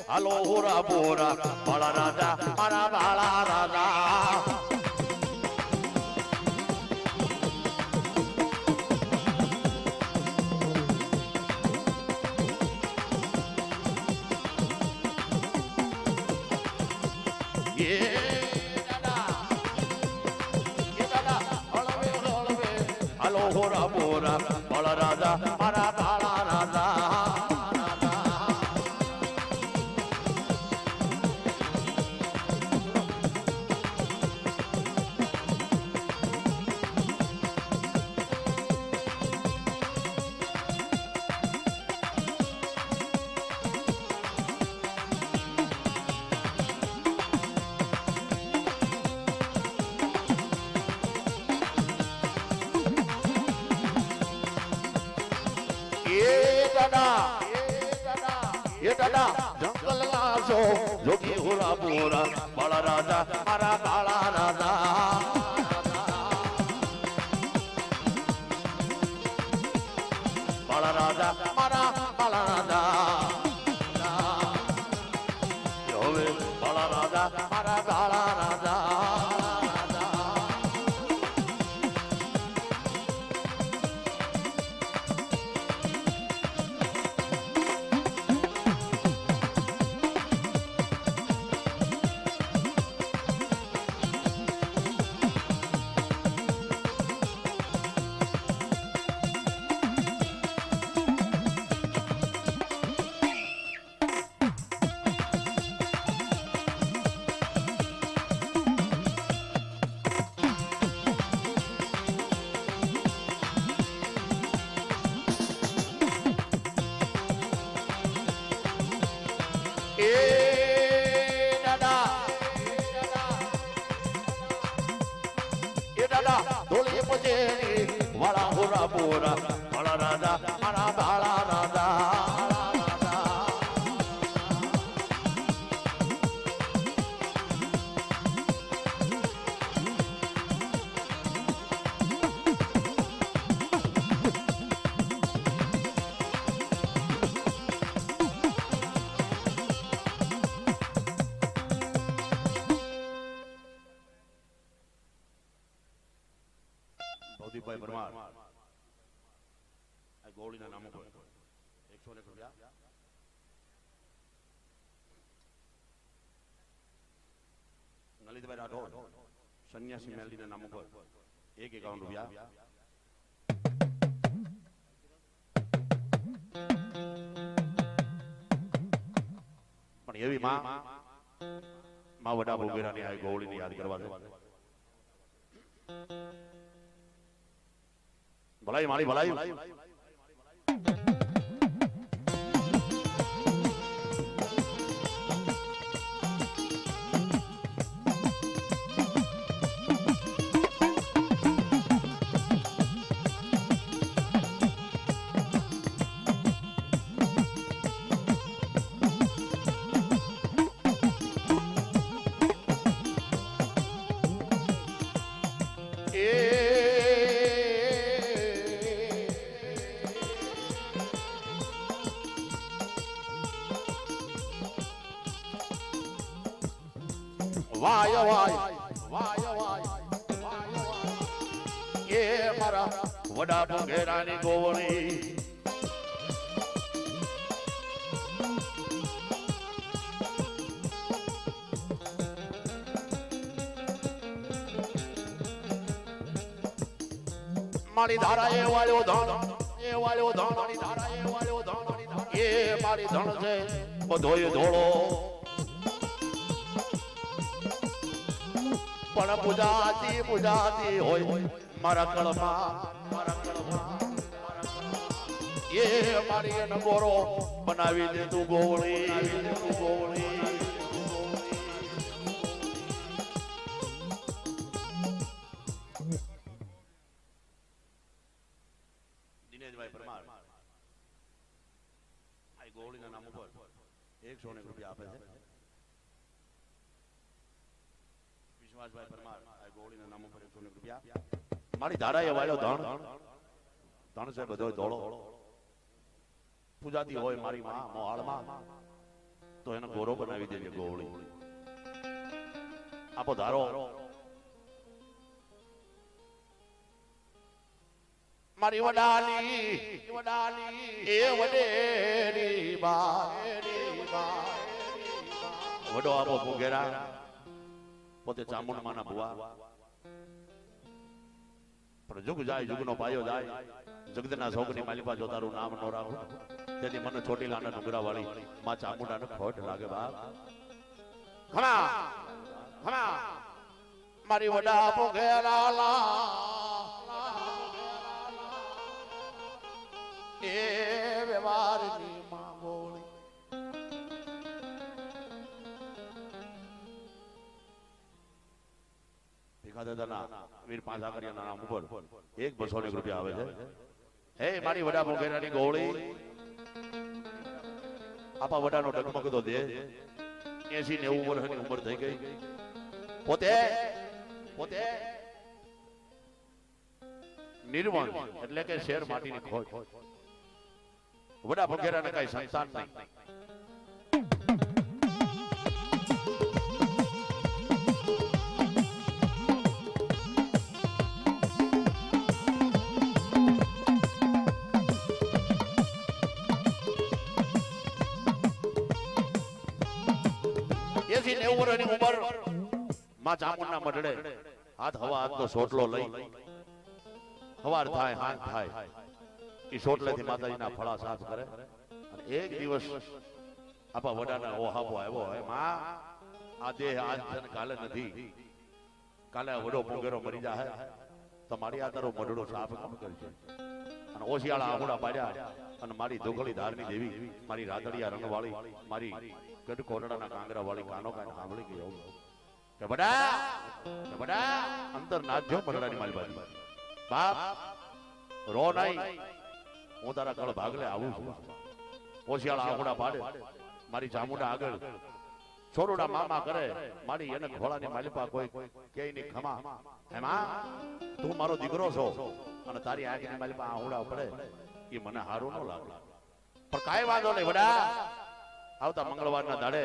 હાલો હોરા બોરા બાળા રાજા મારા બાળા રાજા હોરા બોરા બાળા રાજા મારા બાળા રાજા जंगल लासो जोगी होरा बोरा बाला राजा मारा बाला राजा बाला राजा मारा बाला राजा योवे बाला राजा मारा बाला राजा वाला होरा बोरा बाला राजा मारा बाला राजा ભૌતિકભાઈ પરમાર આ ગોળીના નામો પર 101 રૂપિયા નલિતભાઈ રાઠોડ સન્યાસી મેલડીના નામો પર 151 રૂપિયા પણ એવી માં વડા ભોગેરાની આ ગોળીને યાદ કરવા છે ભલાઈ મારી ભલાઈ વાય વાય વાય વાય એ મારા વડા ભોગેરાની ગોવણી મારી ધારા એ વાળ્યો ધણ મારી ધારા એ વાળ્યો ધણ એ મારી ધણ છે બધોય ધોળો પણ પૂજાતી હોય મારા કળમાં એ મારી નગોરો બનાવી દે તું ગોવળી દિનેશભાઈ પરમાર આ ગોવળીના નામ ઉપર 101 રૂપિયા આપે છે વિશ્વાસભાઈ પરમાર આ ગોળીના નામ ઉપર 101 રૂપિયા મારી ધારાએ વાળ્યો ધણ છે બધો ધોળો પૂજાતી હોય મારી માં મોહાળમાં તો એને ગોરો બનાવી દેજે ગોળી. આપો ધારો મારી વડાલી એ વડેરી બા વડો આપો ફુગેરા પોતે ચામુંડમાના ભુવા પણ જુગ જાય જુગનો પાયો જાય જગતના શોકની માલિપા જો તારું નામ નો રાખું તેથી મને ચોટીલાના ડુંગરા વાળી માં ચામુંડાને ખોટ લાગે બાપ. ખમા ખમા મારી વડા ફુગેરા એ વ્યવહારની માંગોળી ભીખા દાદાના વીર પાંચા કર્યાના નામ ઉપર 100 રૂપિયા આવે છે. હે મારી વડા મોગેરાની ગોળી આપા વડાનો ડગમગ તો દે. 80-90 વર્ષની ઉંમર થઈ ગઈ. પોતે પોતે નિર્વાણ એટલે કે શેર માટીની ખોટ. વડા ભગેરાને કઈ સંતાન નહીં. એસી 90 વર્ષની ઉંમર માં ચામુંડના મઢડે હાથ હવા હાથનો સોટલો લઈ હવાર થાય હાથ થાય એ સોટલેથી માતાજીના ફળા સાફ કરે. અને એક દિવસ આપા વડાના ઓહાપો આવ્યો હોય માં આ દેહ આજ છે કાલે નથી. કાલે વડો પોગેરો મરી જાય તો મારી આ તારો મઢડો સાફ કોણ કરશે. અને ઓશિયાળા આહુડા પાડ્યા અને મારી દોગળી ધારની દેવી મારી રાતડિયા રંગવાળી મારી ગઢ કોરડાના કાંગરા વાળી કાનો કાન સાંભળી ગયો કે બડા અંતર નાચજો મઢડાની મારી બાજુ બાપ રો નહીં હું તારા કળ ભાગલે આવું છું. ઓશિયાળા આહુડા પાડે મારી ચામુંડા આગળ છોરુડા મામા કરે મારી એને ઘોડાની માલિપા કોઈ કે ની ખમા એમાં તું મારો દીકરો છો અને તારી આંખની માલિપા આહુડા પડે એ મને હારું ન લાગે. પણ કાઈ વાંધો નહીં વડા આવતા મંગળવારના દાડે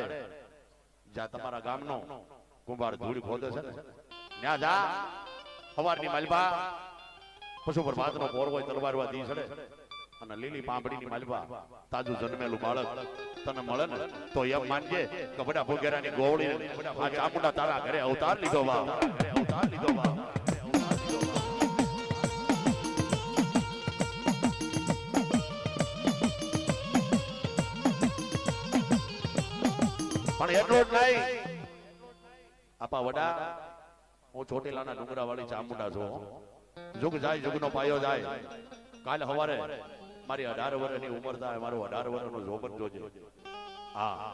જ્યાં તમારા ગામનો કુંભાર ધૂળ ખોદે છે ને ત્યાં જા સવારની માલિપા પશુ પર ભાતનો પોર હોય તલવારવા દી ચડે અને લીલી પાંપડીની માલિપા તાજું જન્મેલું બાળક તને મળે ને તો એમ માનજે કે બધા ભોગેરાની ગોવળી આ ચામુંડા તારા ઘરે અવતાર લીધો વા અવતાર લીધો વા. પણ એટલો જ નહીં આપા વડા હું ચોટીલાના ડુંગરા વાળી ચામુંડા છું. જુગ જાય જુગનો પાયો જાય. કાલે સવારે મારી 18 વર્ષની ઉંમર થાય મારો 18 વર્ષનો જોબર જોજે. હા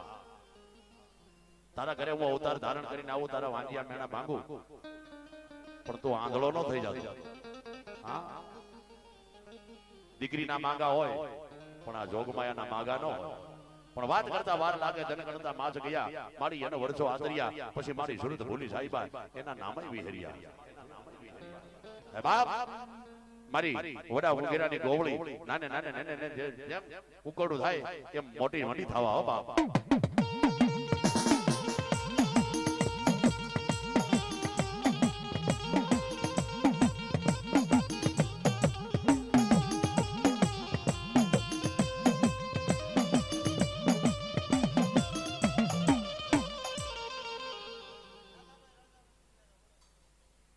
તારા ઘરે હું અવતાર ધારણ કરીને આવું તારા વાંજિયા મેણા ભાંગુ પણ તું આંધળો ન થઈ જતો. હા દીકરીના માંગા હોય પણ આ જોગમાયાના માંગા ન હોય. પણ વાત કરતા વાર લાગે જન કરતા માજ ગયા મારી એને વર્ષો આદર્યા પછી મારી સુરત ભૂલી સાહેબા એના નામે વિહર્યા. બાપ મારી વડા વગેરાની ગોવળી નાને નાને નાને જેમ ઉકળું થાય એમ મોટી મોટી થવા હો બાપ.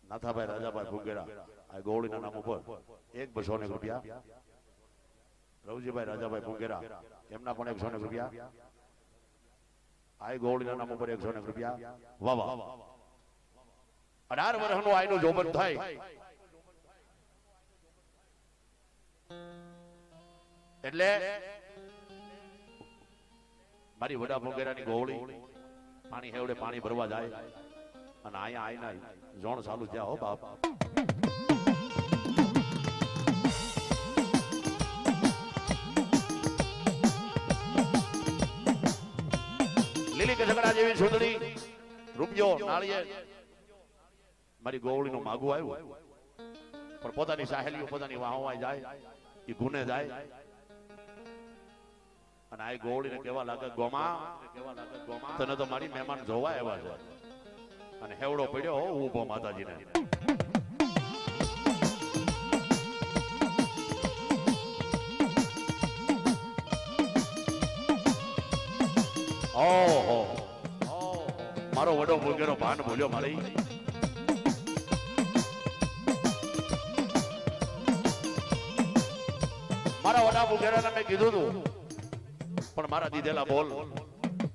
નાથાભાઈ રાજાભાઈ ફુગેરા આ ગોળીના નામ ઉપર 100 રૂપિયા. રવજીભાઈ રાજાભાઈ ફુગેરા એમના પણ 100 રૂપિયા. આ ગોળીના નામ ઉપર 100 રૂપિયા. વાહ વાહ 18 વર્ષનો આયનો જોબન થાય એટલે મારી વડા ફુગેરાની ગોળી પાણી હેવડે પાણી ભરવા જાય અને અહીંયા આઈના જોણ ચાલુ થયા હો બાપ. લીલી કસકડા જેવી સુંદરી રૂપિયો નાળિયેર મારી ગોવળીનું માગું આવ્યું પણ પોતાની સાહેલીઓ પોતાની વાહોવાય જાય એ ગુને જાય અને આ ગોળીને કેવા લાગે ગોમા તને તો મારી મહેમાન જોવા આવ્યા છે અને હેવડો પડ્યો હો ઊભો માતાજીને ઓહો મારો વડો ભૂગેરો ભાન ભૂલ્યો મારી મારા વડા ભૂગેરાને મેં કીધું તું પણ મારા દીધેલા બોલ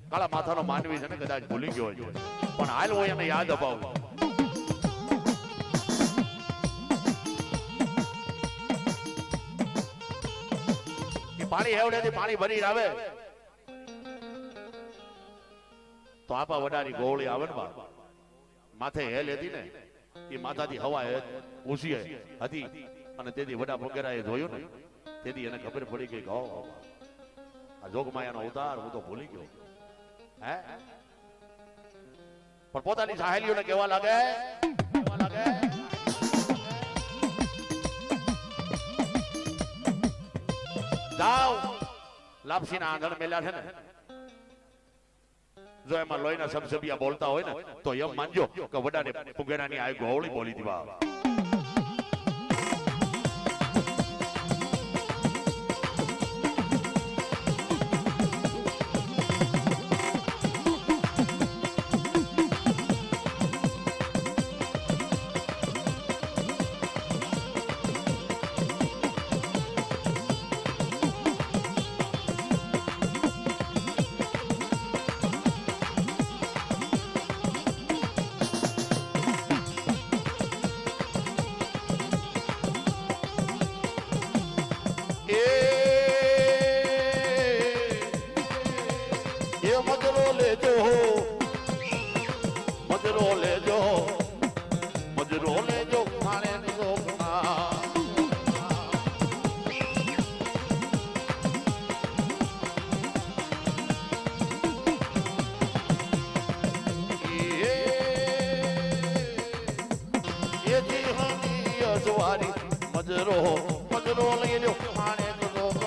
કાળા માથાનો માનવી છે ને કદાચ ભૂલી ગયો છે પણ હાલ હું એને યાદ અપાવું કે પાણી હેવડેથી પાણી ભરી આવે તો આપા વડાની ગોળી આવે ને માથે હેલ હતી ને એ માથાથી હવા ઊંચી હતી અને તેથી વડા ભૂગેરાએ જોયું ને તેથી એને ખબર પડી ગઈ કે આ જોગમાયાનો અવતાર હું તો ભૂલી ગયો હે પણ પોતાની સહેલીઓને કેવા લાગે જાઓ લાપસીના આંધણ મેલ્યા છે ને જો એમાં લોહીના સબસબિયા બોલતા હોય ને તો એમ માનજો કે વડાને ભૂગેરાની આ ગોળી બોલી દીવા મજરો લઈ લ્યો માણે મજરો લઈ લ્યો માણે જોગમાં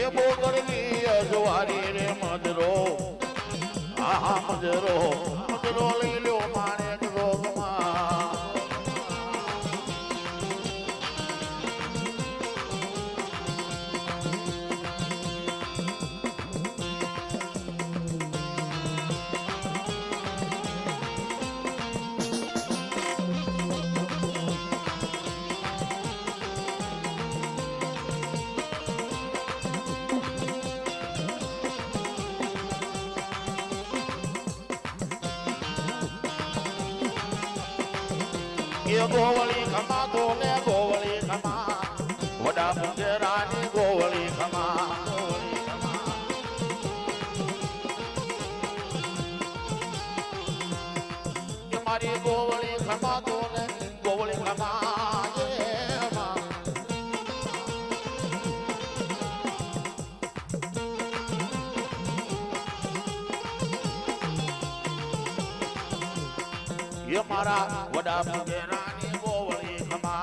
એ બોગડની અજવારી રે મજરો મજરો લઈ લ્યો માણે જોગમાં એ ગોવળી ખમા તો ને ગોવળી ખમા વડા મુંગેરાની ગોવળી ખમા મારી ગોવળી ખમા તો ને ગોવળી ખમા ये मारा वडा मुंगेरानी गोवળી खमा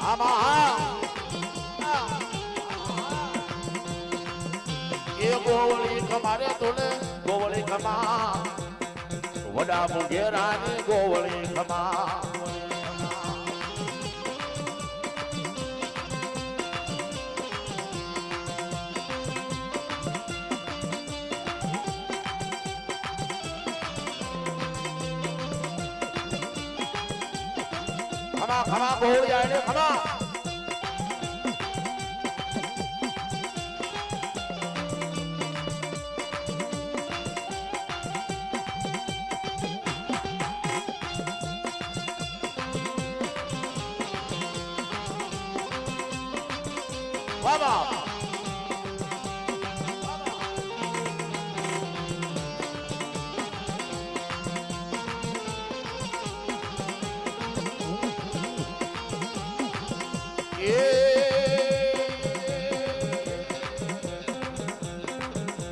आमा ये गोवળી खमारे तोले गोवળી खमा वडा मुंगेरानी गोवળી खमा खमा खमा गोवળી आने खमा बाबा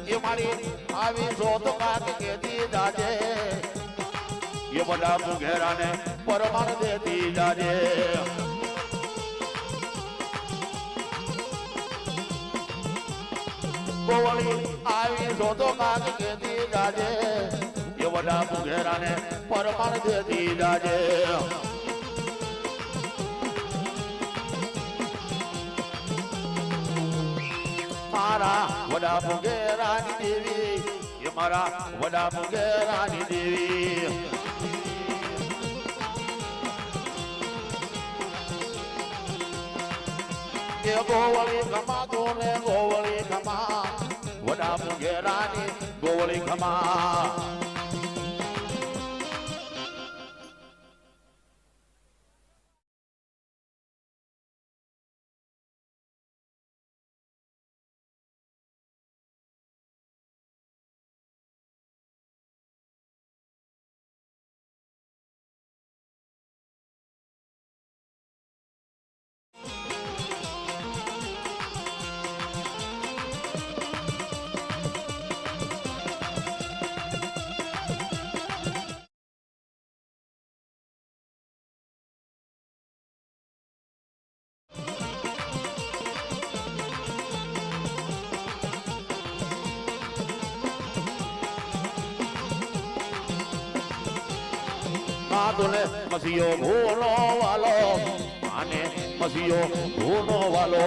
ये मारी आवी सोत काट के दी जाजे ये बड़ा मुंगेरा ने परमान दे दी जाजे गोवળી आवी सोत काट के दी जाजे ये बड़ा मुंगेरा ने परमान दे दी जाजे मारा वडा मुंगेरानी देवी ये मारा वडा मुंगेरानी देवी ये गोवળી खमा तो ने गोवળી खमा वडा मुंगेरानी गोवળી खमा माधुने मसियो भूनो वालो आने मसियो भूनो वालो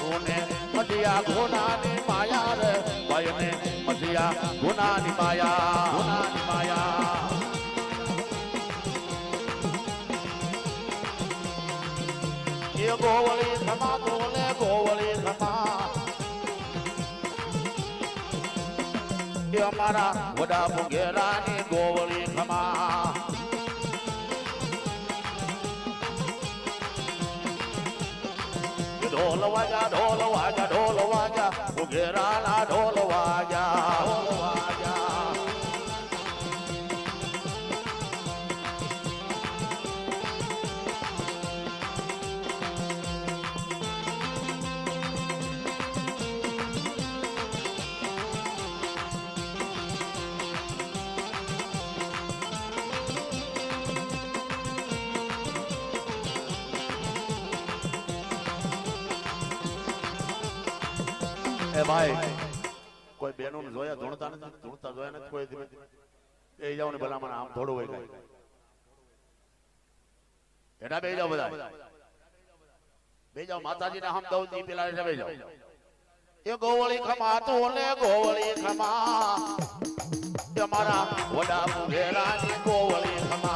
उने मसिया गुनानी माया रे भाईने मसिया गुनानी माया ये गोवળી खमा तोले गोवળી खमा ये हमारा वडा मुंगेरानी गोवળી खमा ढोल वाजा ढोल वाजा ढोल वाजा मुंगेराना ढोल वाजा ए भाई कोई बहनों ने जोया धुणता नहीं धुणता जोया नहीं कोई ए जाओ ने भला मन आम थोड़ो होई गई एटा बे जाओ माताजी ने हम दो दी पेला रे बे जाओ ये गोवળી खमा तो ने गोवળી खमा તમારા વડા મુંગેરાની ગોવળી ખમા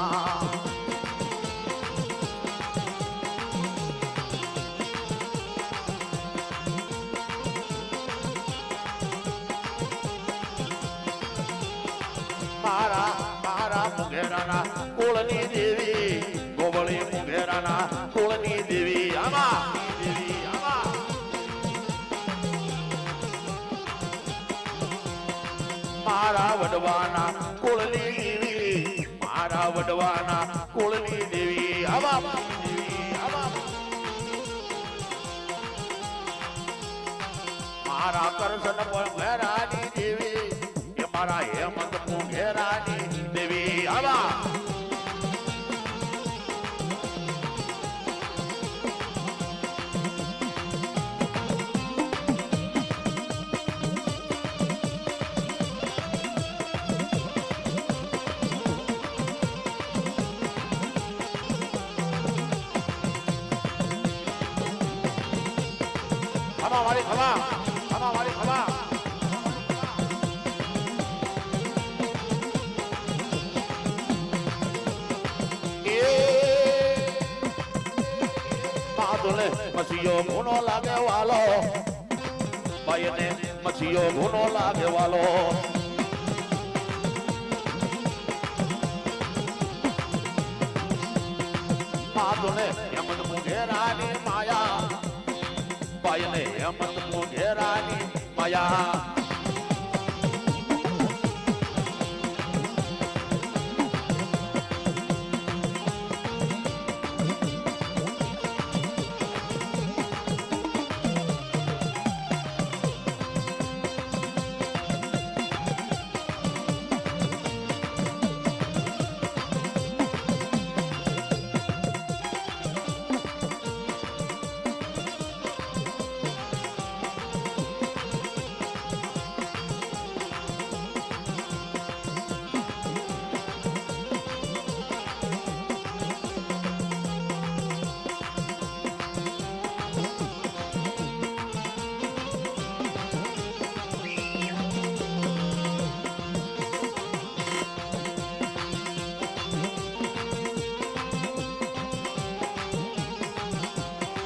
મુંગેરાના કુળની દેવી ગોવળી મુંગેરાના કુળની દેવી આમાં દેવી આમાં મારા વડવાના કુળની દેવી મારા વડવાના કુળની દેવી આવા દેવી આવા મારા કરશન મુંગેરાની દેવી એ મારા હેમંત મુંગેરાની દેવી આવા ખમા વાળી ખમા ખમા વાળી ખમા માધુને મસીયો ગુનો લાગે વાલો ભાઈને મસીયો ગુનો લાગે વાલો માધુને હેમંત મુંગેરાની માયા ભાઈને હેમંત મુંગેરાની માયા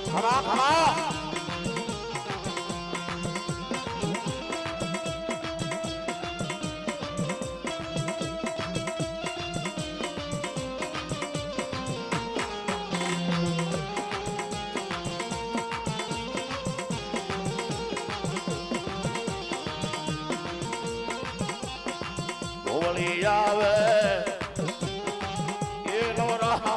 ખમા ખમા ગોવળી આવે એ નવરા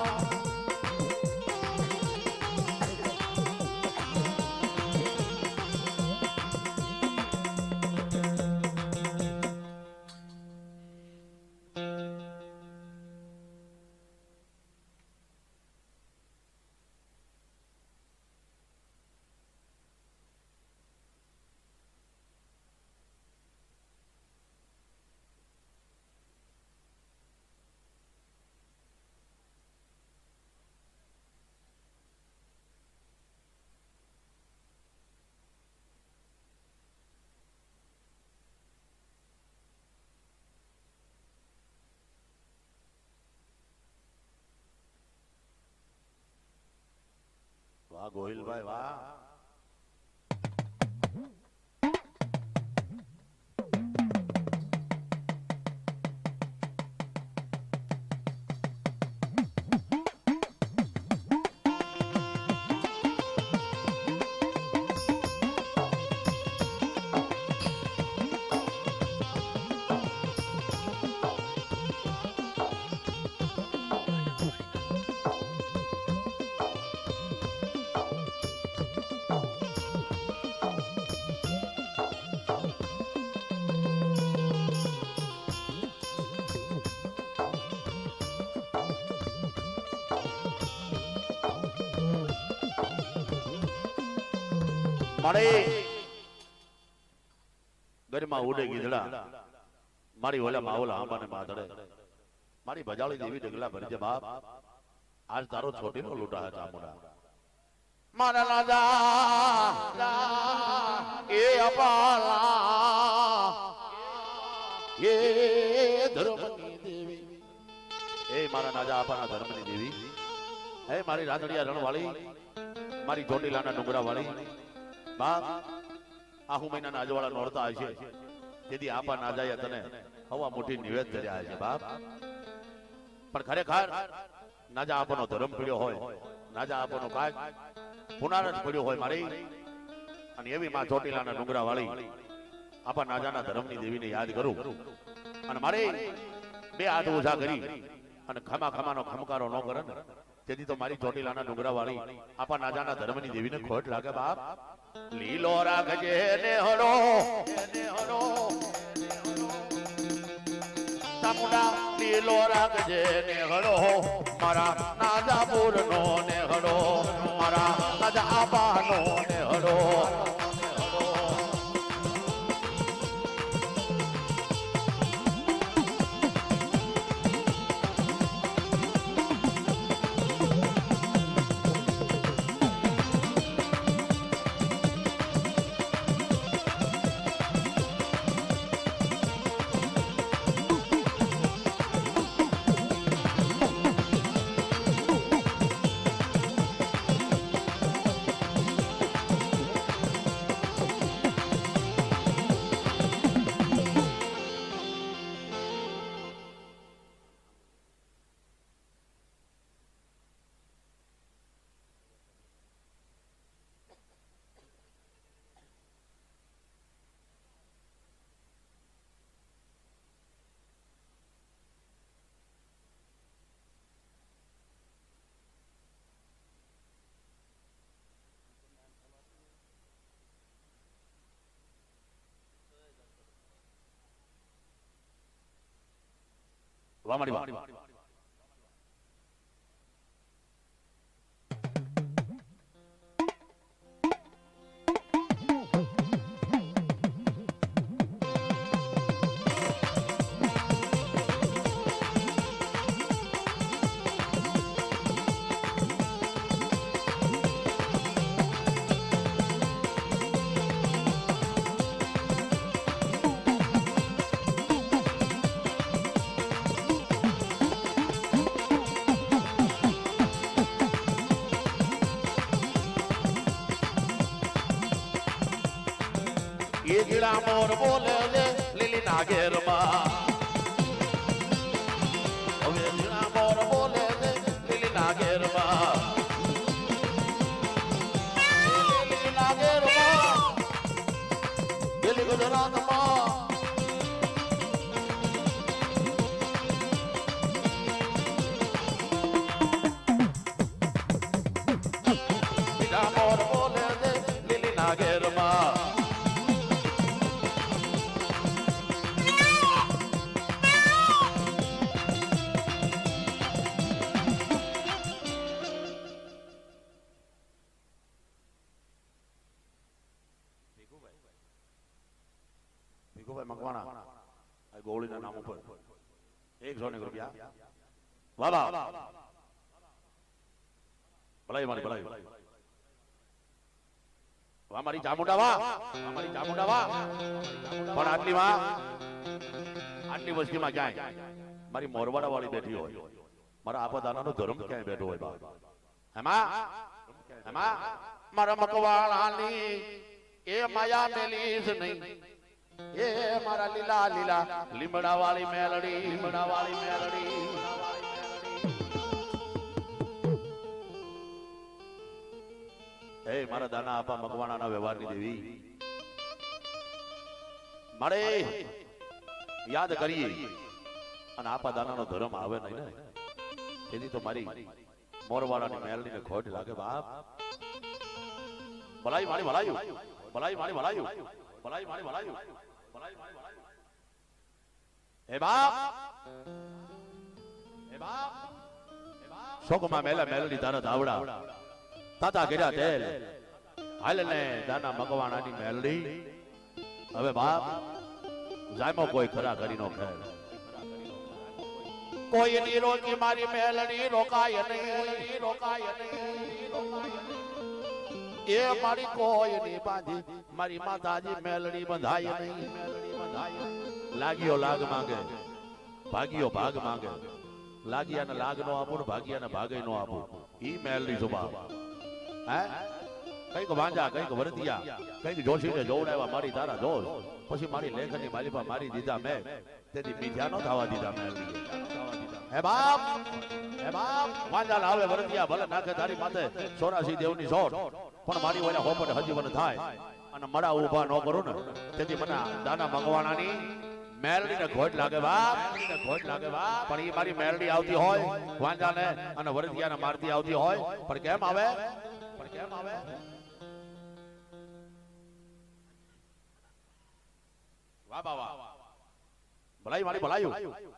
વાહ ગોહિલભાઈ વાહ મારે ગરમાં ઉડે ગીધડા મારી ઓલા માવલા આંબાને માધડે મારી ભજાળી દેવી ડગલા ભરી છે બાપ આજ તારો છોટીનો લૂંટા હે ચામુંડા મારા રાજા એ અપાલા એ ધર્મની દેવી એ મારા રાજા આપાના ધર્મની દેવી હે મારી રાધડિયા રણવાળી મારી ચોટીલાના ડુંગરા વાળી બાપ આહુ મહિનાના અજવાળા નોરતા હશે તેથી આપા ના જાય તને હવા મોટી નિવેદ કર્યા છે બાપ પણ ખરેખર નાજા આપણો ધર્મ પીડ્યો હોય, નાજા આપણો કાજ પુનારજ પડ્યો હોય મારી, અને એવી માં ચોટીલાના ડુંગરા વાળી આપા નાજાના ધર્મની દેવીને યાદ કરું અને મારે બે હાથ ઊંચા કરી અને ખમા ખમાનો ખમકારો ન કરે ને તેથી તો મારી ચોટીલાના ડુંગરા વાળી આપા નાજાના ધર્મની દેવીને ખોટ લાગે બાપ. લીલો રાખજે ને હળો ચામુંડા, લીલો રાખજે ને હળો મારા નાજાપુર નો ને હળો મારા નાજા આબાનો ને હળો. વામાડી વાહ. એ ગીડા મોર બોલે છે લીલી નાગેર માં, હવે ગીડા મોર બોલે છે લીલી નાગેર માં, લીલી નાગેર માં લીલી ગુજરાત માં. ગીડા મોર બોલે છે લીલી નાગેર માં. મકવાણા ગોળીના નામ ઉપર 100 રૂપિયા. વાહ વાહ ભલાઈ મારી ભલાઈ વાહ મારી ચામુંડા વાહ, મારી ચામુંડા વાહ. પણ આટલી વાહ આટલી વસ્તીમાં ક્યાંય મારી મોરવાડા વાળી બેઠી હોય, મારા આપદાનાનો ધર્મ ક્યાંય બેઠો હોય બાપ. એમાં મારા મકવાણાની એ માયા મેલીસ નહીં, એ મારા લીલા લીલા લીમડા વાળી મેલડી, લીમડા વાળી મેલડી. એ મારા દાના આપા મકવાણાના વ્યવહારની દેવી મારે યાદ કરીએ અને આપા દાનાનો ધર્મ આવે નહીં ને તેથી તો મારી મોરવાડાની મેલડીને ખોટ લાગે બાપ. ભલાઈ મારી ભલાયું, ભલાઈ મારી ભલાયું, ભલાઈ મારી ભલાયું. એ બાપ શોકમાં મેલા મેલડી તારા ધાવડા તાતા ગેરા તેલ હાલ ને દાના મકવાણાની મેલડી. હવે બાપ જાયમો કોઈ ખરા કરી નો ખેર, કોઈ ની રોકી મારી મેલડી રોકાય નહીં, રોકાય નહીં. એ મારી કોઈ ની બાંધી મારી માતાજી મેલડી બંધાય નહીં, મેલડી બંધાય. લાગ્યો લાગ માંગે, ભાગ્યો ભાગ માંગે, લાગ્યાને લાગ નો આપું, ભાગ્યાને ભાગે નો આપું. ઈ મેલડી સુભા હે કઈક વાંજા, કઈક વરતિયા, કઈક જોશીને જોવડાવ્યા મારી તારા જોશ, પછી મારી લેખની માલિપા મારી દીધા મેં, તેથી બીજા નો થવા દીધા મેલડી. હે બાપ વાંજાલ આવે વરદિયા ભલે નાખે તારી માથે 84 દેવની સોટ પણ મારી ઓલા હોપટ હજી મને થાય અને મડા ઊભા ન કરું ને તેથી મને દાના મંગવાણાની મેલડીને ઘોટ લાગે બાપ પણ એ મારી મેલડી આવતી હોય વાંજાને અને વરદિયાને મારતી આવતી હોય પણ કેમ આવે વાહ બાવા ભલાઈ મારી ભલાયું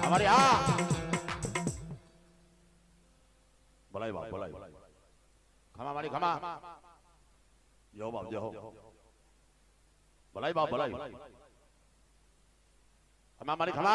हमारे भलाई बाप भलाई खमा मारी खमा जो बाप जो भलाई बाप भलाई खमा मारी खमा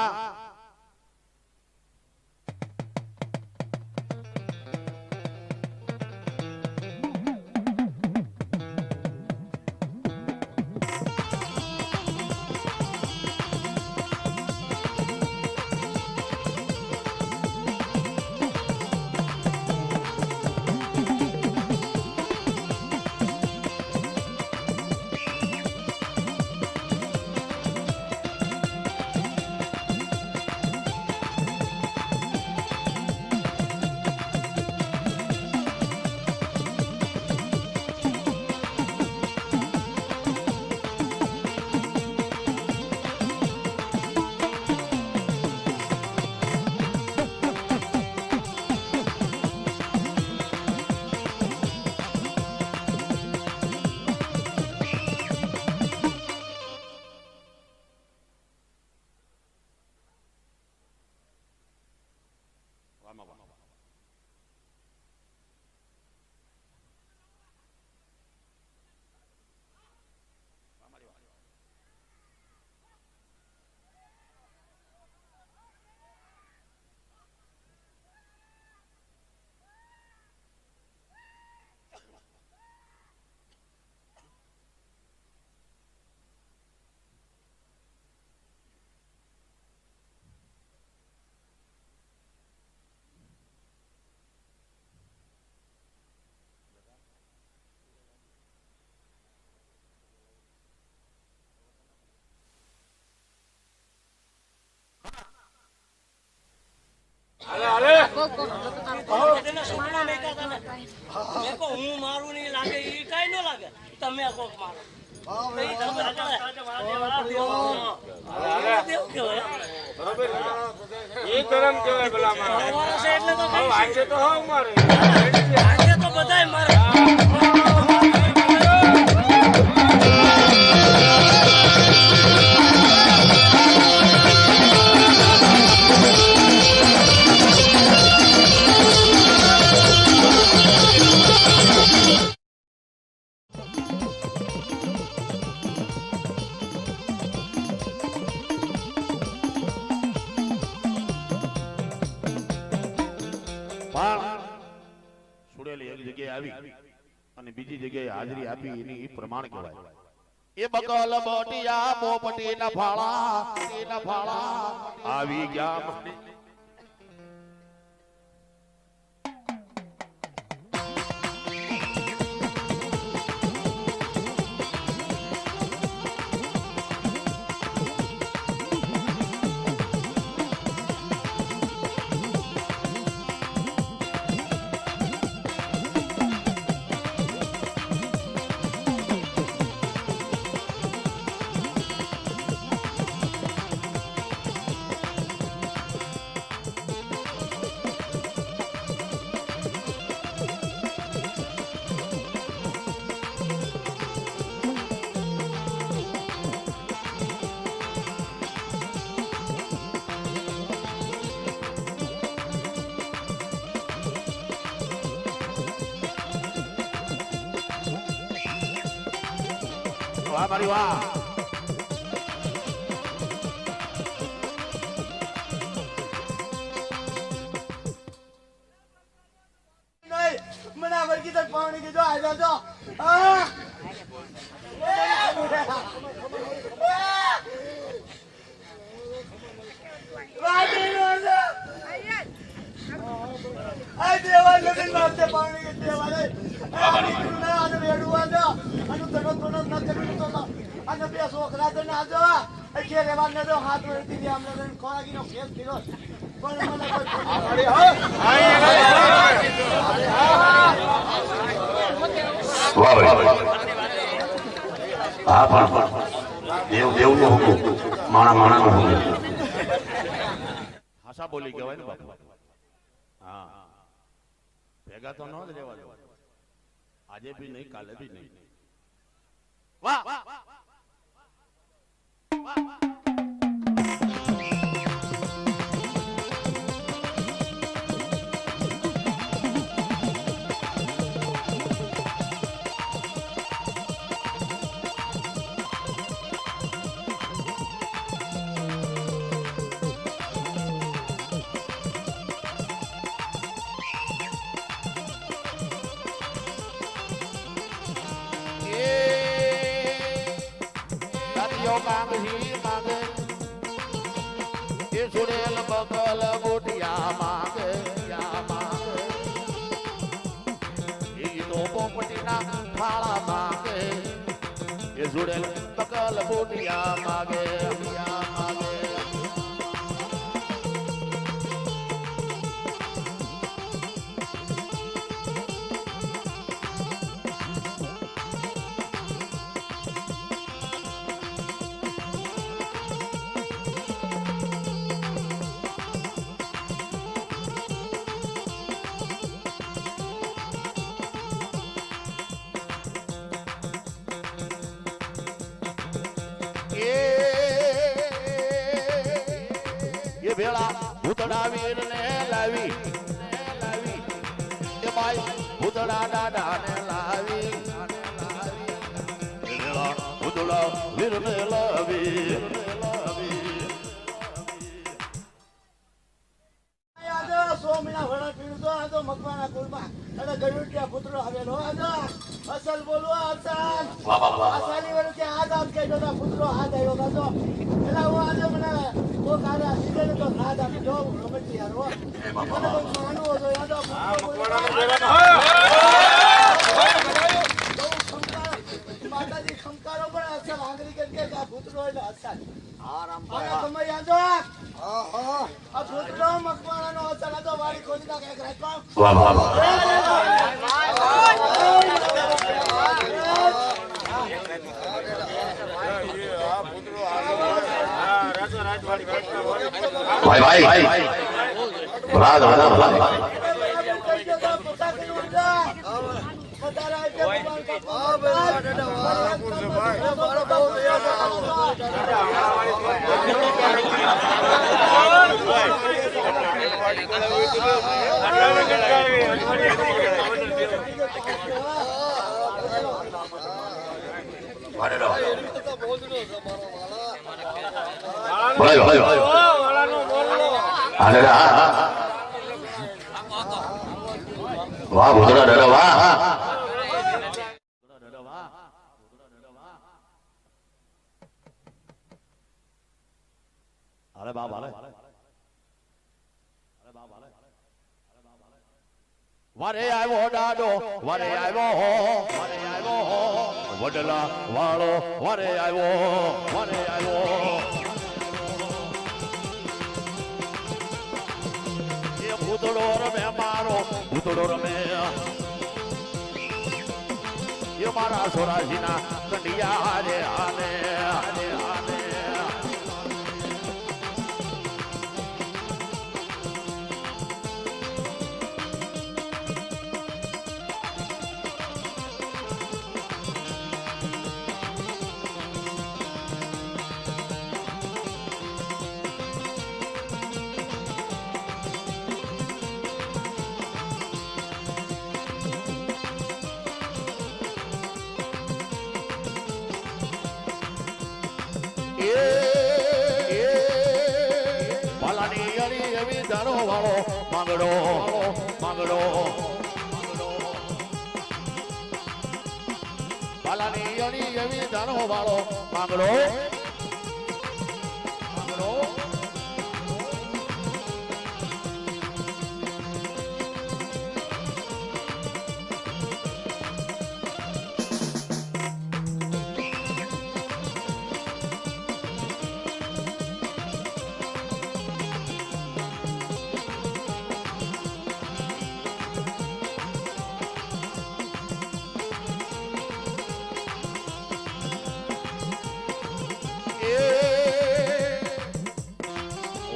હું મારું નહીં લાગે એ કઈ ન લાગે તમે કોક મારો બધા મારે અને બીજી જગ્યાએ હાજરી આપી એની પ્રમાણ કહેવાય એ બકલ બોટિયા પોપટી ના ફાળા આવી ગયા વાહ મારી વાહ મને આ વળગી તક પાણી કીધો આવ્યો તો આ દેવા લગન મારતે પાણી કે દેવા રે ના આને વેડું આજો અનુ તનો તનો ન કરી તો અને બે છોકરા તો ના જો કે રેવા ન દો હાથ વળતી દે અમને ખોરાકીનો ફેસ કીધો પણ મને કોઈ વાહ ભાઈ હા પણ દેવ દેવ નો હુકમ માણા માણા નો હુકમ ભાષા બોલી કહેવાય ને બાપુ હા ભેગા તો ન જ રહેવા દો આજે બી નહીં કાલે બી નહીં વાહ વાહ जुड़ेल बकल बोटिया मागे ये भेड़ा भूतड़ा वीर ने लावी ये भाई भूतड़ा दादा ने लावी भेड़ा भूतड़ा वीर ने लावी આજો 100 મહિના વણા પીડું તો આજો મકવાના કુલમાં અને ગરુડિયા પુત્રો આવેલો આજો અસલ બોલો અસલ અસલી વળું કે આ દામ કે જોતા પુત્રો હાથ આવ્યો કાજો એલા હું આજો મને ઓ કારા સીધે તો હાથ આપી જો રમતી યાર હો મને કોઈ માનવો જો આજો માતાજી ખમકારો પણ અસલ આંગળી કે આ પુત્રો એટલે અસલ આરામ ભાઈ તમે આજો આ પુત્રો મકવાનાનો અસલ આજો વાડી ખોલી નાખે એક રાખવા વાહ વાહ વાહ ભાઈ ભાઈ રાજ રાજ રાજ ભાઈ ભાઈ અરે વાહ ભૂતરા દાદા વાહ અરે બાપ અરે વારે આવ્યો દાડો વારે આવ્યો વડલા વાળો વારે આવ્યો એ ભૂતડો રમે મારો ભૂતડો રમે એ મારા સોરાજીના કંડિયા રે આને પાલાની અણી એવી દારો વાળો માંગડો માંગડો પાલાની અણી એવી દારો વાળો માંગડો માંગડો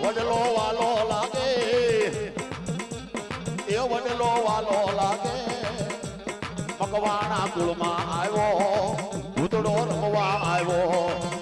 વડલો વાલો લાગે એ વડલો વાલો લાગે મકવાણા કુળમાં આવ્યો ભૂતડો રમવા આવ્યો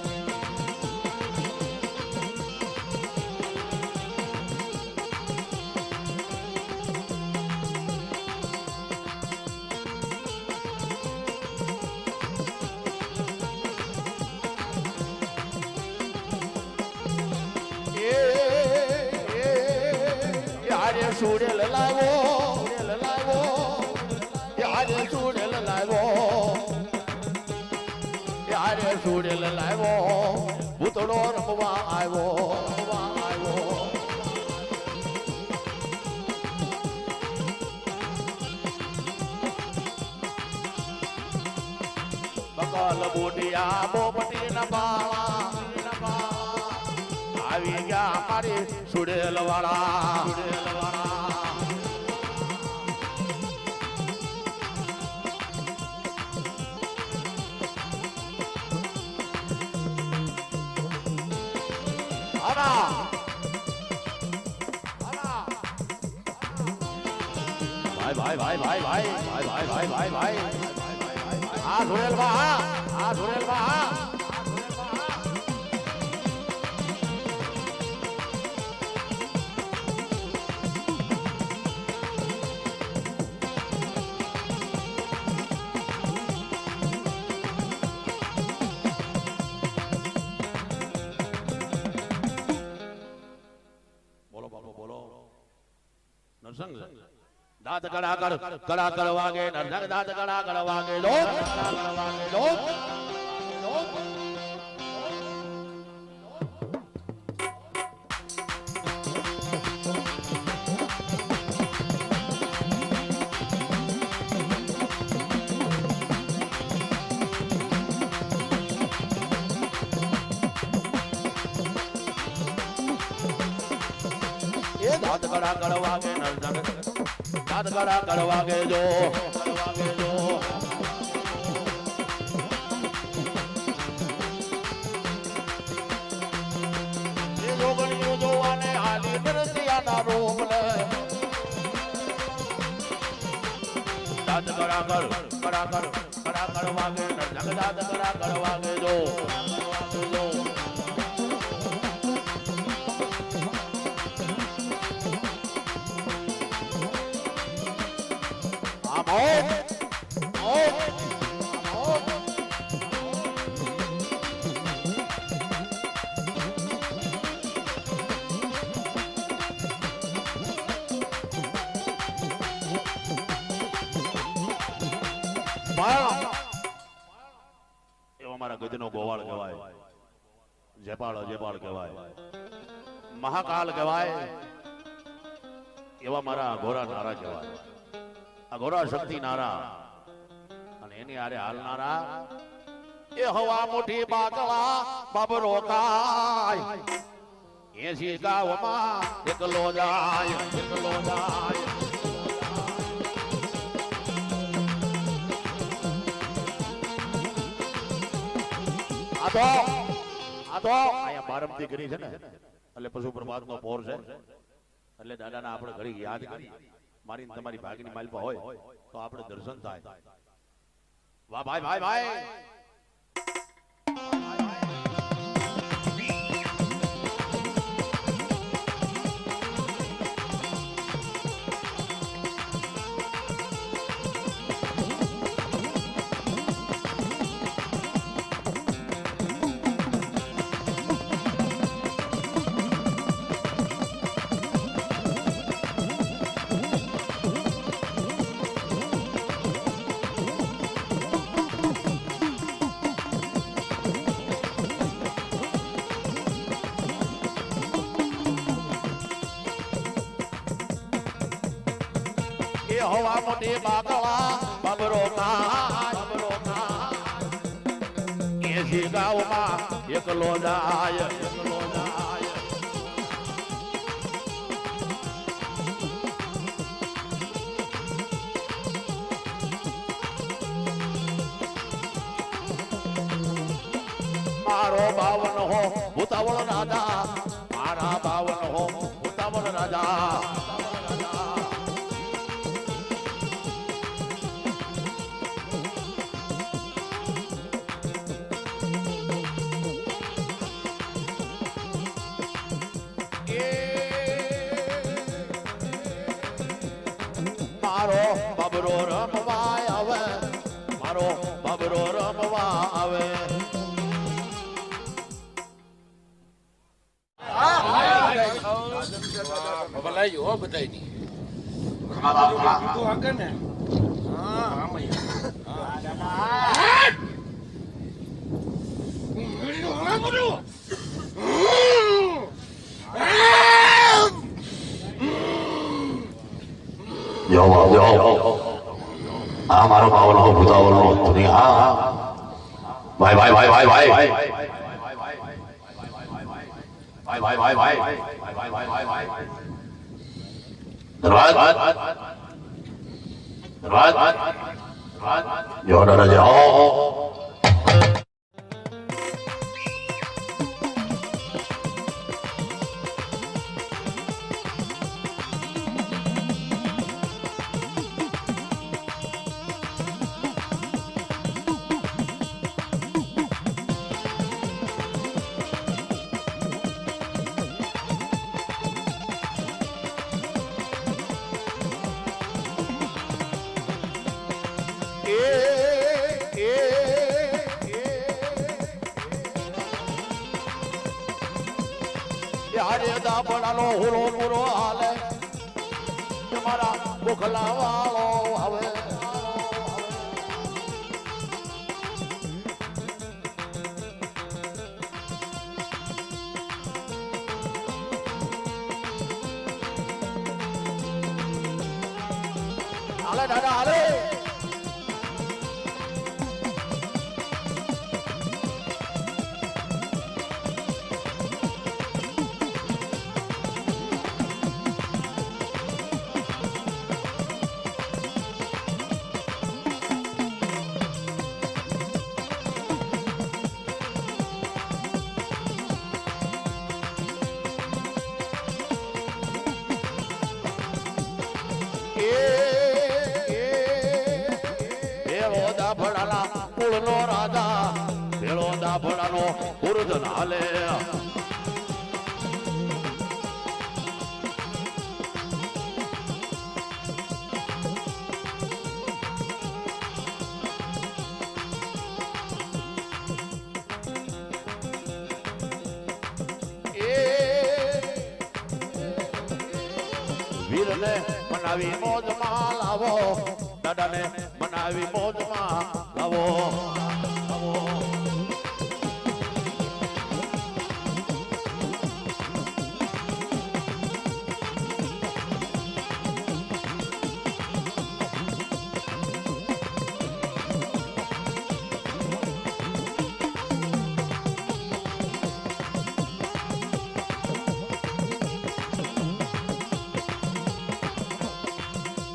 સુડેલ લાવો યારે સુડેલ લાવો યારે સુડેલ લાવો ભૂતડો રમવા આવ્યો રમવા આવ્યો બકલ બોટિયા બોપટી ના બાળા આવી ગયા મારી સુડેલ વાળા સુડેલ વાળા ભાઈ ભાઈ ભાઈ ભાઈ ભાઈ ભાઈ ભાઈ ભાઈ ભાઈ આ સુડેલ વાળા આ સુડેલ વાળા દાંત કડા વાગે નરસંગ દાંત કડા વાગે લોક વાગે લોક એ દાંત કડા વાગે નરસંગ દાંત કડા વાગે જો એ જોગણીઓ જોવાને હાલી નરસિયાના રોગ લે દાંત કડા વાગે નરસંગ દાંત કડા વાગે જો એવો મારા ગજનો ગોવાળ કહેવાય જેપાળ કહેવાય મહાકાલ કહેવાય એવા મારા ઘોરા નારા કહેવાય આ ઘોરા શક્તિ નારા અને એની આરે હાલનારા એ હવા મોટી બાકલા બાબરો કાય 80 ગાવમાં એકલો જાય આ તો અહીંયા બારમતી કરી છે ને એટલે પશુ પ્રભાત નો પોર છે એટલે દાદાના આપણે ઘડી યાદ કરી મારી તમારી ભાગની માલપા હોય તો આપણે દર્શન થાય વાહ ભાઈ ભાઈ ભાઈ હવા મોટી બાગળા બબરો કાય એસી ગાવમાં એકલો જાય મારો બાવન હો ભૂતાવળ રાજા મારા બાવન હો ભૂતાવળ રાજા મારો બબરો રમવા આવે મારો બબરો રમવા આવે હા મારો પાવન હો ભૂતાવળ નો ધણી હા ભાઈ ભાઈ ભાઈ ભાઈ ભાઈ ભાઈ ભાઈ ભાઈ ભાઈ ધન્યવાદ જો દાદા જાઓ યારે દાબડાનો હુરો પૂરો હાલે તમારા બોખલા વાળો આવે હાલે દાદા હાલે કુળનો રાજા ભેળો દાભડાનો ઉર્ધન હાલે વીરને મનાવી મોજમાં લાવો દાદાને મનાવી મોજમાં લાવો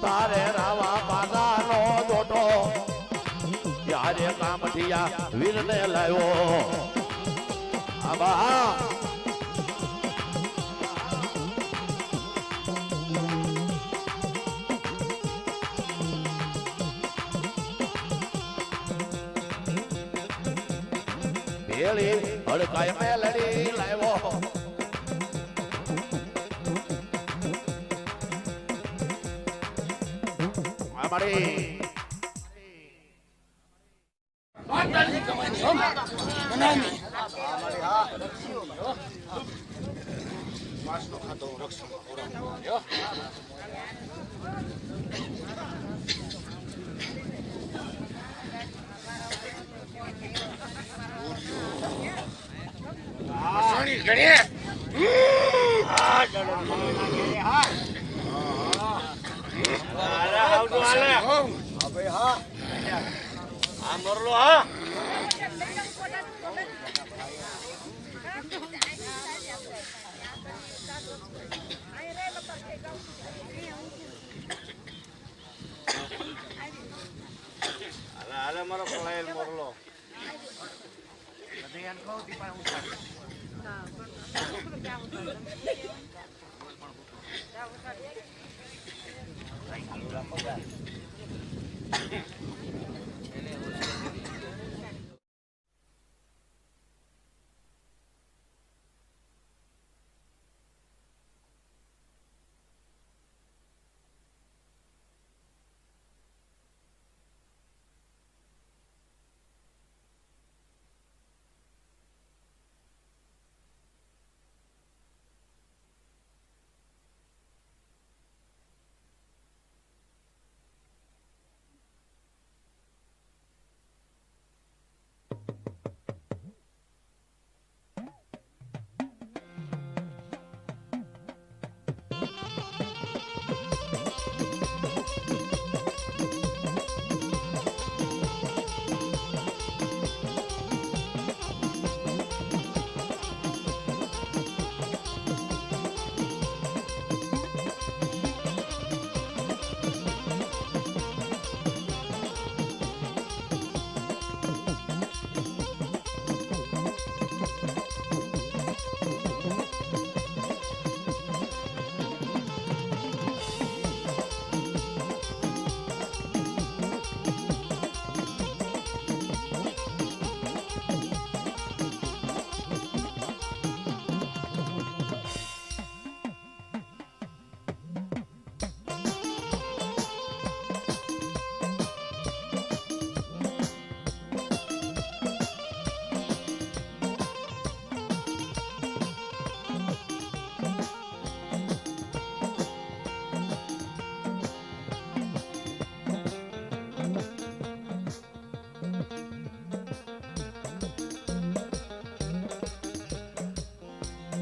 તારે રાવા પાગાનો જોટો ત્યારે કામઠિયા વીરને લાવ્યો આબા ભેળી હડકાય મેલડી લાવ્યો અમારી હાલે હા ભાઈ હા આ મરલો હા હાલે મારો પલાયેલ મોરલો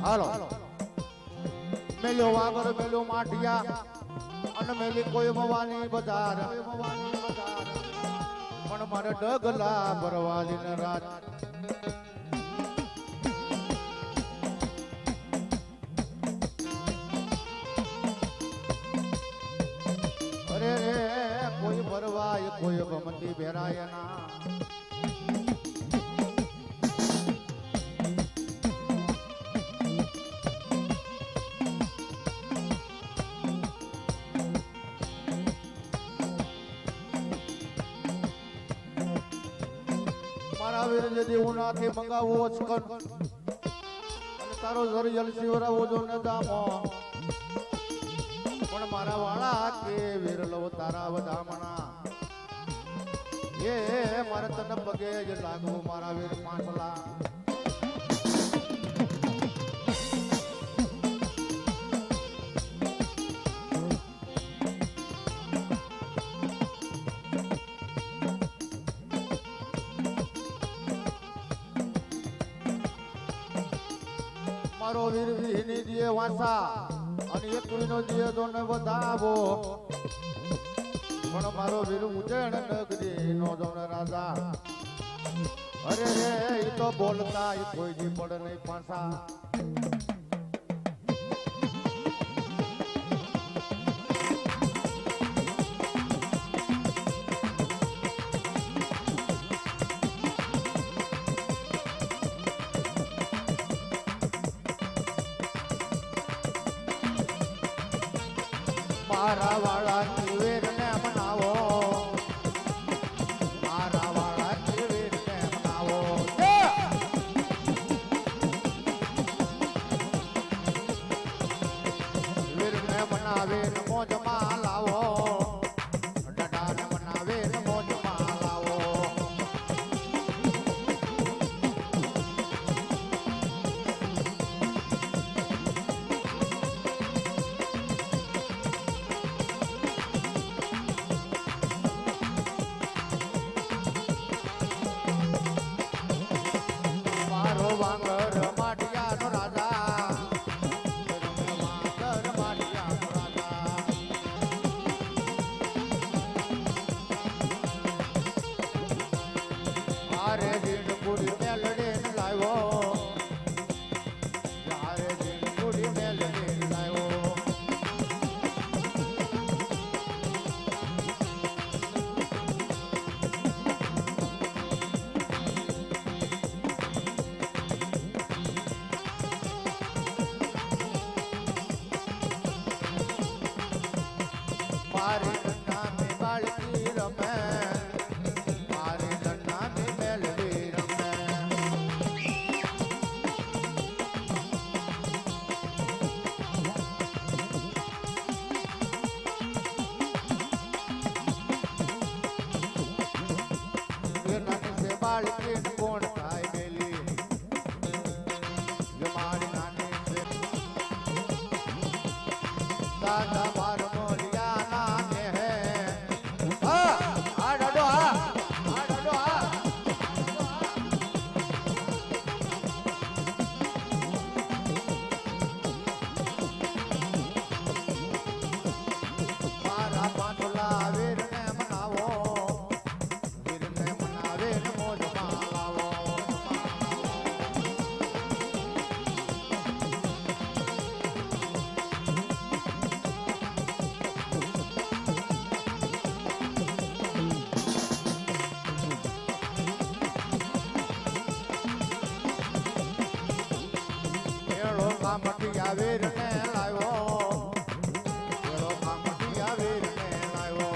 હાલો મેલ્યો વાગર મેલ્યો માઠિયા અને મેલી કોઈ મવાની બજાર પણ મારે ડગલા ભરવાલી ને રાત અરે રે કોઈ ભરવાય કોઈ ગમતી ભેરાય ના ઉનાથી મંગાવો છકન અને તારો જરિયલ શિવરાવો જો ન દામો પણ મારા વાળા કે વિરલવ તારા વધામણા એ મારે તને પગે જ લાગવું મારા વીર પાંચલા મારો વીર વિહીની દિયે વાસા અને એક કુઈનો દિયે દોને વધાવો પણ મારો વીર ઉજ્જૈન નગરી નો દોને રાજા અરે રે ઈ તો બોલતા ઈ કોઈ જી પડે નહીં પાછા મારા વાળા વીર ને મનાવો મારા વાળા વીર ને મનાવો વીર ને મનાવે મોજમાં લાવો ડડા ને મનાવે મોજમાં લાવો વાંગર માટિયાનો રાજા વાંગર માટિયાનો રાજા કામઠિયા વીરને લાવ્યો વેળો કામઠિયા વીરને લાવ્યો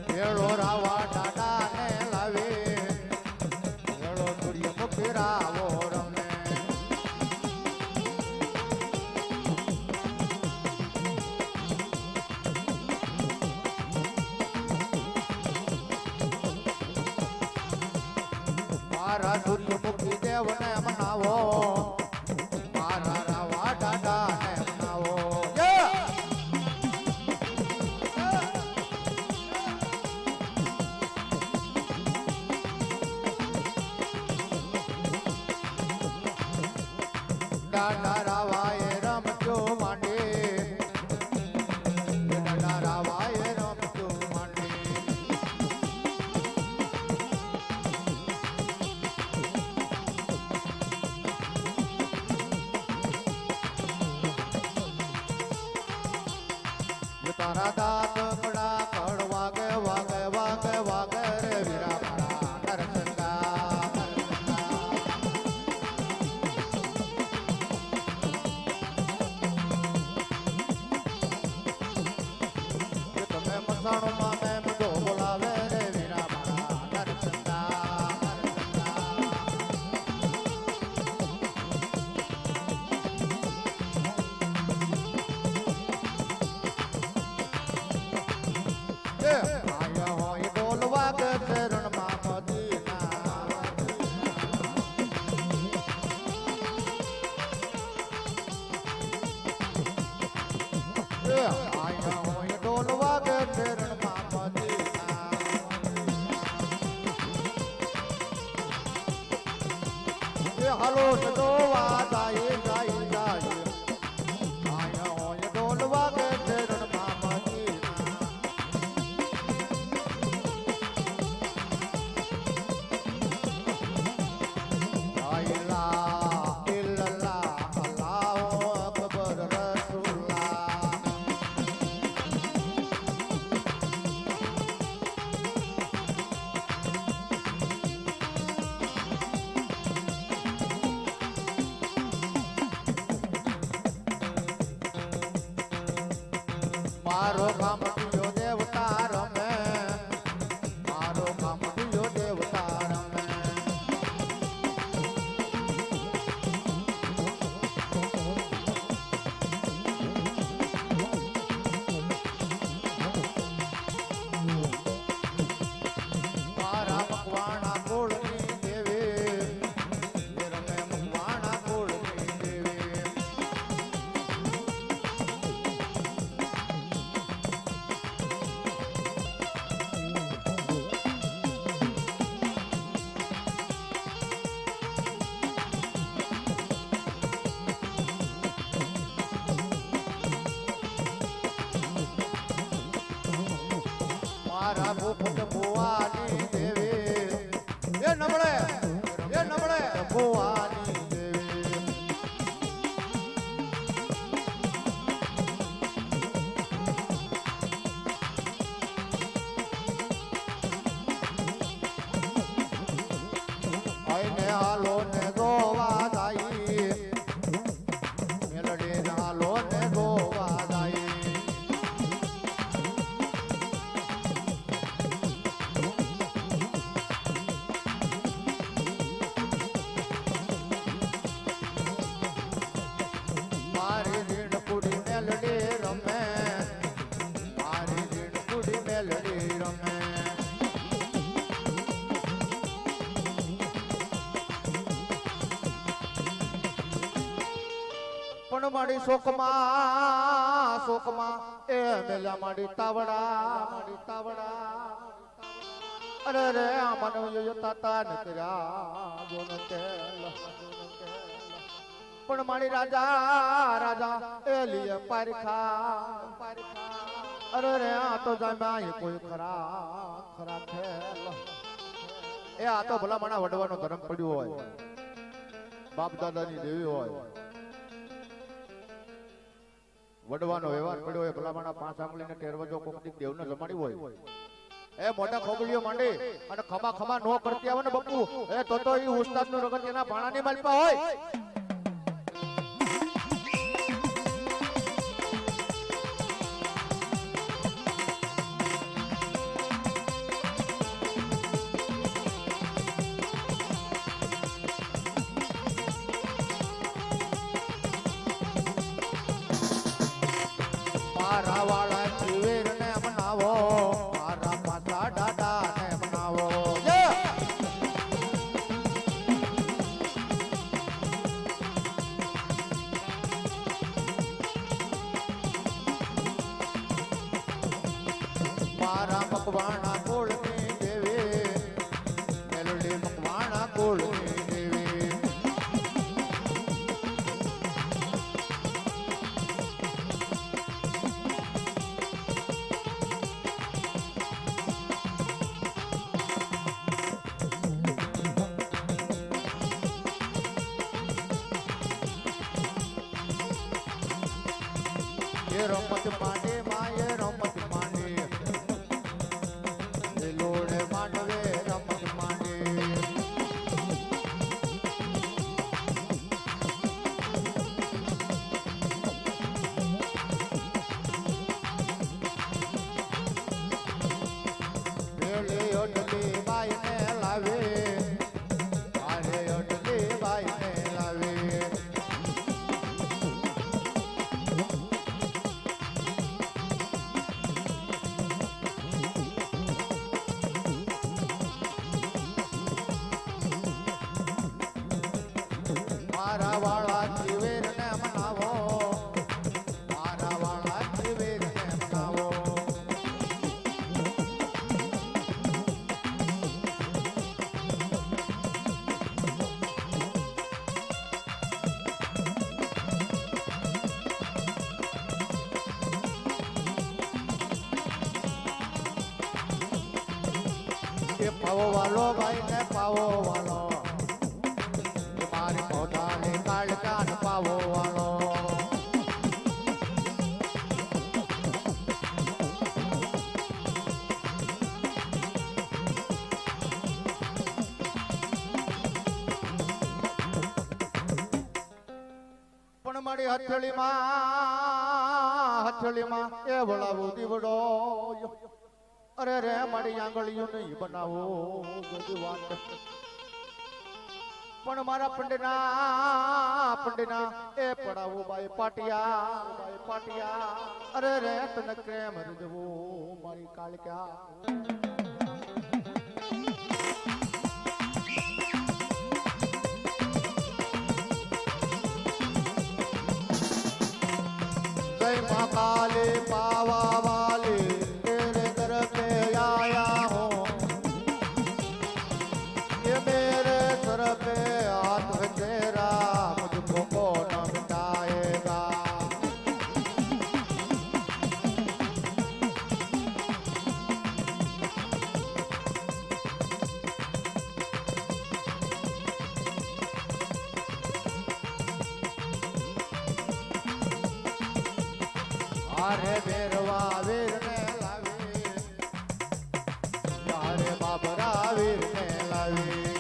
વેળો રાવા દાદાને લાવે વેળો સૂર્યમુખી રાવો રમે મારા સૂર્યમુખી દેવને મનાવો મારા રાવા દાદાને મનાવો દાદા રાવાએ રમજો માંડે દાદા રાવાએ રમજો માંડે તારા દાંત કડા કડ વાગે વાગે વાગે વાગે રે વીરા મારા નરસંગા તમે મસાણોમાં મેં બધો બોલાવે રે વીરા મારા નરસંગા આયા હોય ડોલ વાગે ચરણમાં મદીના આયા હોય ડોલ વાગે ચરણમાં મદીના હાલો સદો વાદાય જાય જાય આયા હોય ડોલ વાગે ચરણમાં મદીના મારો કામઠિયો દેવતા રમે મારો કામઠિયો દેવતા રમે મારા મકવાણા કુળની દેવી રમે મકવાણા કુળની દેવી પોતે ભુવાની દેવી એ નબળે ભુવાની દેવી આઈને હાલો ને ગોવા જાય મેલડી હાલો ને ગોવા જાય મારી રીણપુરી મેલડી રમે મારી રીણપુરી મેલડી રમે પણ મારી શોકમાં એ મેલા મારી તાવડા અરે રે મને તાતા ન કર્યા જો ન પણ મારી રાજા એ લીએ પારખા અરે રે આ તો જામ્યા કોઈ ખરા ખેલ એ આ તો ભલા માણા વડવાનો ધર્મ પડ્યો હોય બાપ દાદાની દેવી હોય વડવાનો વ્યવહાર પડ્યો હોય ભલા માણા 5 આંગળીને ટેરવજો કોકની દેવને જમાડી હોય એ મોટા ખોગલીઓ માંડે અને ખમા નો કરતી આવે ને બપ્પુ એ તો ઈ ઉસ્તાદ નું રગત એના ભાણાની માલપા હોય મારા વાળા જીવેર ને મનાવો મારા માતા દાદા ને મનાવો મારા મકવાણા કોળની દેવી મેલડી મકવાણા કોળની દેવી ये रमत मांडे माये रमत मांडे ये लोड़े मांडवे रमत मांडे भेले अडली बाई ने लावे अरे अडली बाई ने लावे મારા વાળા જીવેર ને મનાવો મારા વાળા જીવેર ને મનાવો એ પાવો વાલો ભાઈ ને પાવો વાલો મારી પોતાને કાળકાન પાવો વાળો પણ મારી હથેળીમાં એ વળાવો દીવડો અરે રે મારી આંગળીઓ નહીં બનાવો બધી વાત પણ મારા પંડના એ પડાવો બાઈ પાટિયા અરે રે તને કેમ રજવો મારી કાળક્યા જય મા કાલે પાવા વાલે તેરે દર पे आया हूँ ये मेरे सर पे हाथ है तेरा मुझको कौन मिटाएगा આરે વેરવા વીરને લાવી યારે બાબરા વીરને લાવી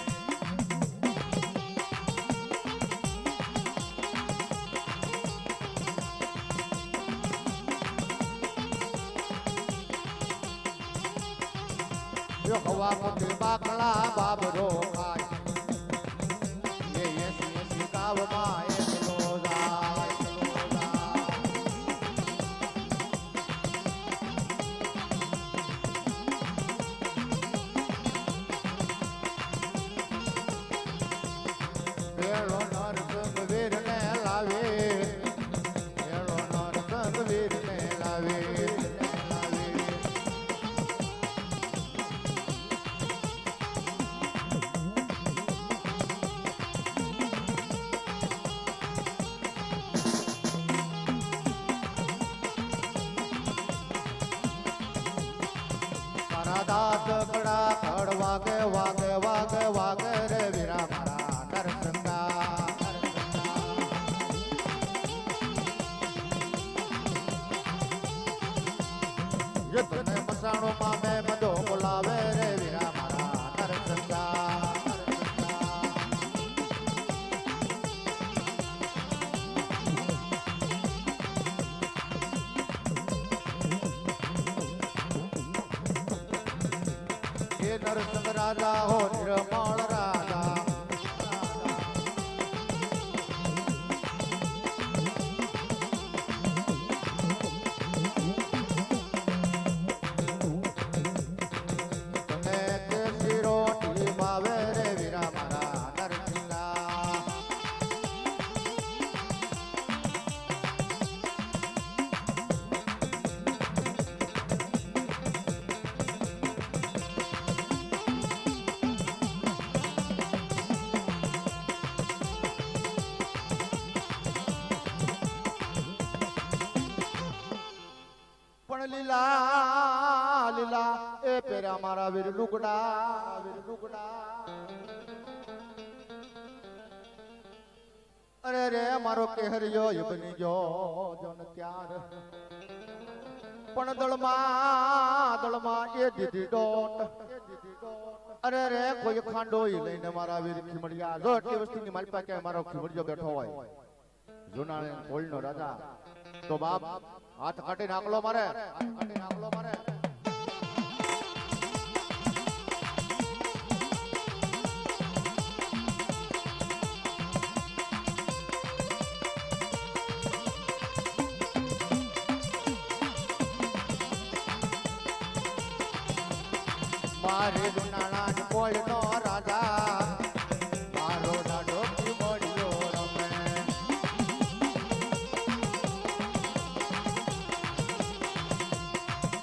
yo hwa muti bakla babro ખાય એ એસી ગાવમાં એકલો જાય વેળો નરસંગ વીરને લાવે વેળો નરસંગ વીરને લાવે દાત કડા કડ વાગે વાગે વાગે વાગે રે વીરા મારા નરસંગા તને મસાણો માં મેં બધો બોલાવે રે વીરા મારા નરસંગા નરસંગ રાજા હો નિર્મળ રાજા તમે કેસી રોટી ભાવે રે વીરા મારા નરસિંગા પણ લીલા લીલા એ પેરા મારા વીર લુગડા અરે રે મારો કેહરિયો બની ગયો જન ત્યાર પણ દળમાં એ દીધી ડોટ અરે રે કોઈ ખાંડો લઈને મારા વીર ખીમડિયા જો એટલી વસ્તીની મારી પાસે મારો ખીમડિયો બેઠો હોય જુનાણે કોળનો રાજા તો બાપ હાથ કાઢી નાખલો મારે મારે જુનાણા કોળનો રાજા મારો દાડો મળ્યો રમે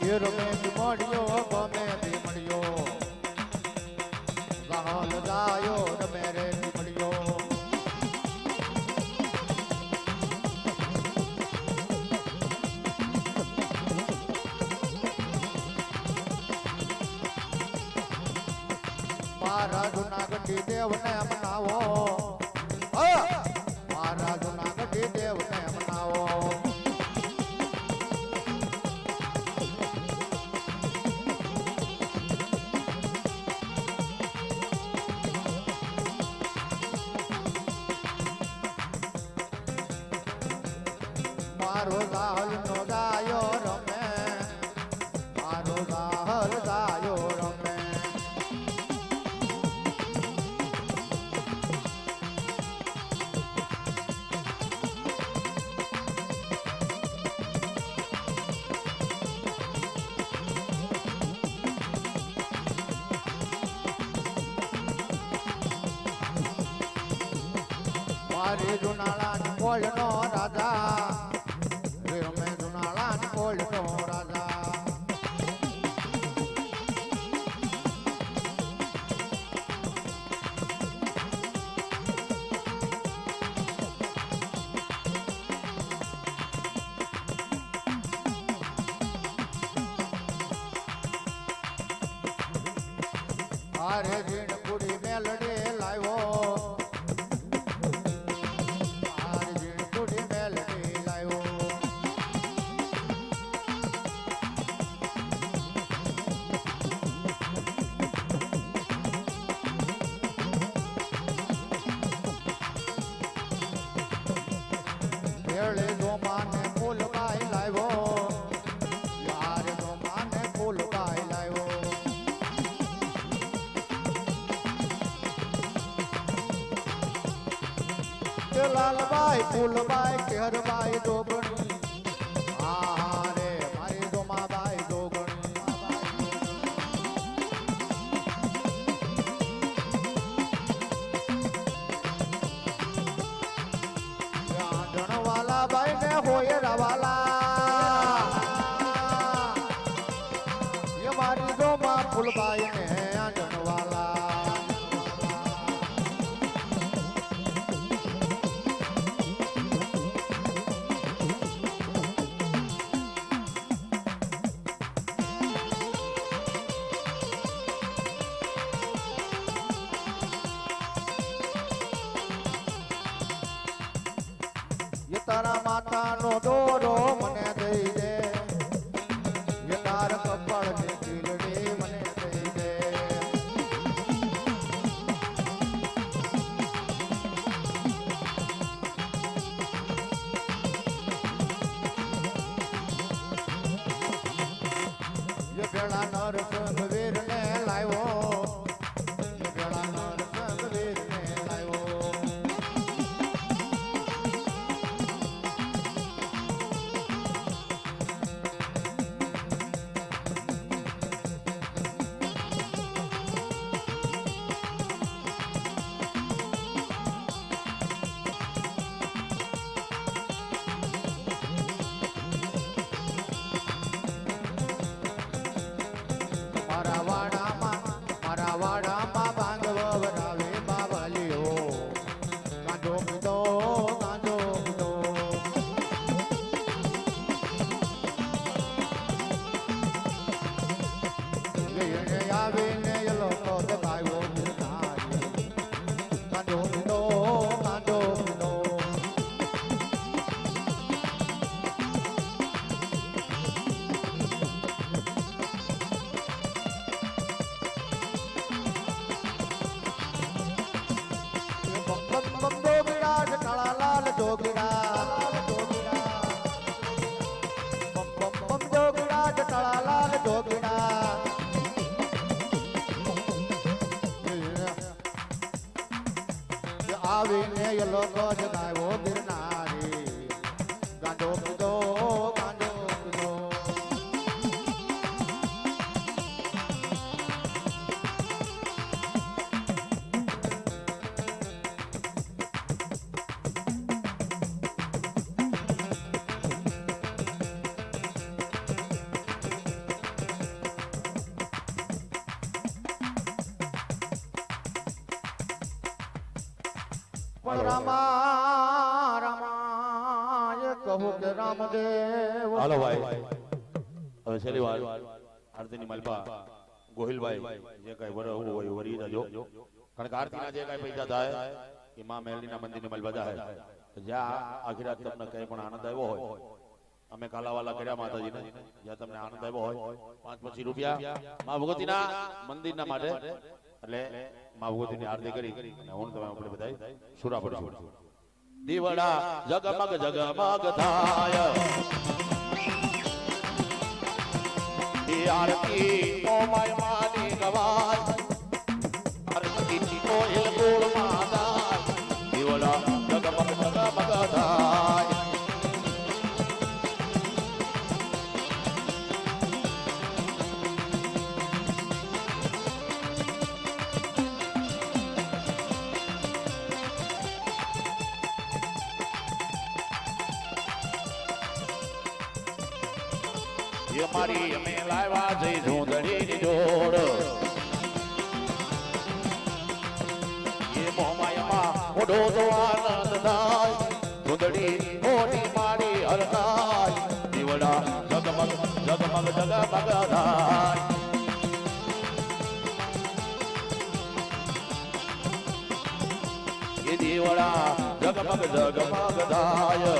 એ રમે મળ્યો ગમે મળ્યો ગાલ ગાયો રમે રે મળ્યો મારા જુનાગઢી દેવને મનાવો મારા જુનાગઢી દેવને મનાવો મારો ગાલ નો ગાયો રમે મારો ગાલ ગાયો રમે મારી જુનાળા કોળનો રાજા રમે જુનાળા કોળનો રાજા અરે જીણ કુડી મેલડે લાવ્યો અરે જીણ કુડી મેલડે લાવ્યો એ લાલબાઈ ફૂલબાઈ કેહરબાઈ જોગણી હા રે મારી જોમાબાઈ જોગણી આંધણવાલા બાઈ ને હોય રવાલા એ મારી જોમા ફૂલબાઈ ને આંધણવાલા તારા માથાનો દોરો મને દઈ દે એ તાર કપાળ ની ચીલડી મને દઈ દે એ ભેળા નરસિંહ વીર ને લાવ્યો એ ભેળા નરસિંહ વીર ને લાવ્યો મારા વાડામાં ભાંગવ વરાવે બાવલીઓ કાંધો પીધો કાંધો પીધો એને આવીને એ લોકો દબાવ્યો કાંધો પીધો કાંધો પીધો આવીને એ લોકો જગાવ્યો ગિરનારી ગાંડો પીધો ગાંડો પીધો પણ રામા રામા એ કહું કે રામદેવ હાલો ભાઈ હવે છેલ્લી વાર આરતીની માલપા ગોહિલભાઈ જે કઈ વર હોય વરી જજો કારણ કે આરતીના જે કઈ પૈસા થાય એ માં મેલડીના મંદિરની માલપા જાય જ્યાં આખી રાત તમને કઈ પણ આનંદ આવ્યો હોય અમે કાલાવાલા કર્યા માતાજીને જ્યાં તમને આનંદ આવ્યો હોય 5-25 રૂપિયા માં ભગવતીના મંદિરના માટે એટલે માં ભગવતીની આરતી કરી અને હું તમે આપણે બધા સુરા પડશું દીવડા જગમગ જગમગ થાય એ આરતી ઓ માય માની ગવાય આરતી ઓ હિલ ગોળ માતા દીવડા જગમગ જગમગ થાય ये मारी અમે લાવ્યા જઈ ઝુંદડીની જોડ ये મોમાયમાં ઓઢો તો આનંદ થાય ઝુંદડી ઓઢી મારી હરતાય દીવડા જગમગ જગમગ જગમગ થાય ये દીવડા જગમગ જગમગ થાય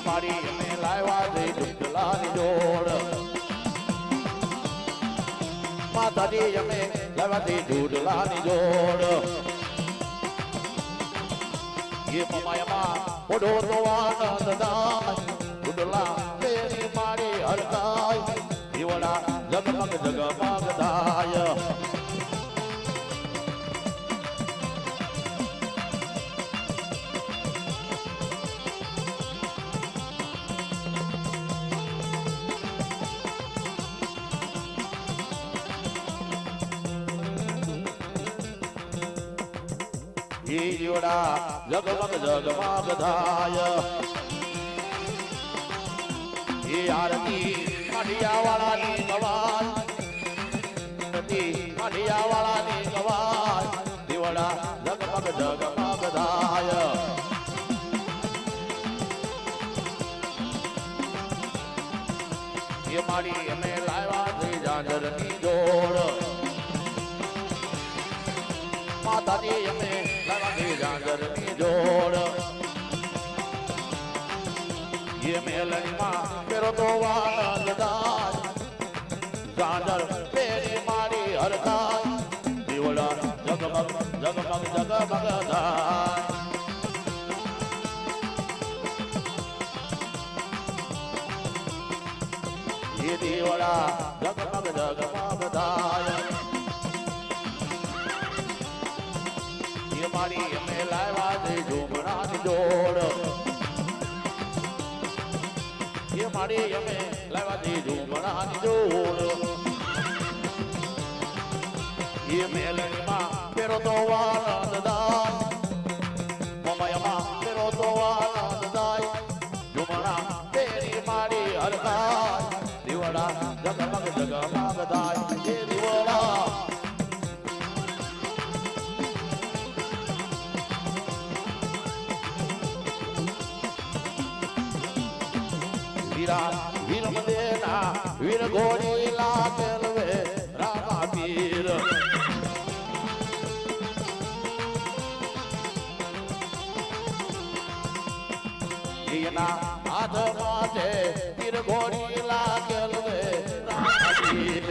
મારી અમે લાવ્યા જઈ ઢુંઢલાની જોડ માતાજી અમે લાવ્યા જઈ ઢુંઢલાની જોડ એ મમાયમાં ઓઢો તો આનંદ થાય કુંડલા તેરી મારી હરતાય દીવડા જગમગ જગમગ થાય દીવડા જગમગ જગમગ થાય એ આરતી માઢિયા વાળાની ગવાય માઢિયા વાળાની ગવાય દીવડા જગમગ જગમગ થાય એ મારી અમે લાવ્યા છે જાજરની જોડ માતાજી અમે લાવ્યા છે જાજરની જોડ ये मेलनी मां मेरो तो वानल दाय गाजर तेरी मारी हरताय दीवड़ा जगमग जगमग जगमग दाय ये दीवड़ा जगमग जगमग दाय ये मारी में लावा दे झूमरा दी जोड़ ये मारी અમે લાવા દીધું મણાની જોડ ये મેલણીમાં પેરો તો આનંદ દાય મમયમાં પેરો તો આનંદ દાય ઝુમણા તેરી મારી હરતાય દીવડા જગમગ જગમગ દાય એ દીવડા વીર મંદેના વીર ઘોડી લાગલવે રામા પીર એના હાથમાં છે વીર ઘોડી લાગલવે રામા પીર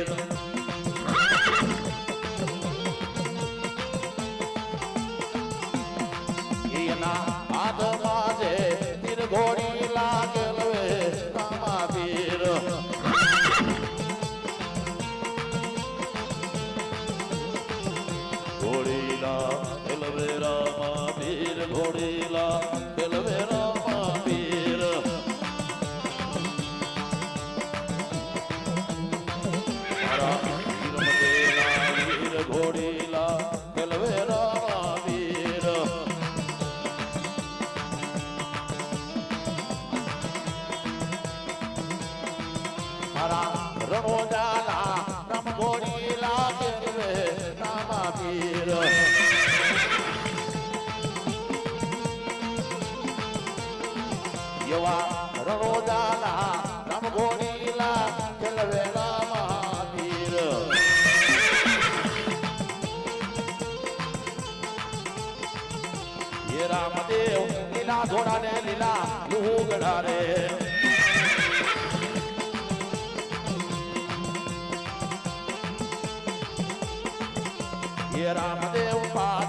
એના હાથમાં છે વીર ઘોડી લાગલવે ઘોડીલા એલવે રામા પીર ઘોડીલા એલવે રામા પીર મારા વીર મંદેલા વીર ઘોડીલા એલવે રામા પીર મારા રણોજાના રામ ઘોડીલા એલવે રામા પીર એવા રણોજાના રામ ઘોડીલા એલવે રામા પીર ये रामदेव लीला घोड़ा ने लीला लूगड़ा रे ये रामदेव पार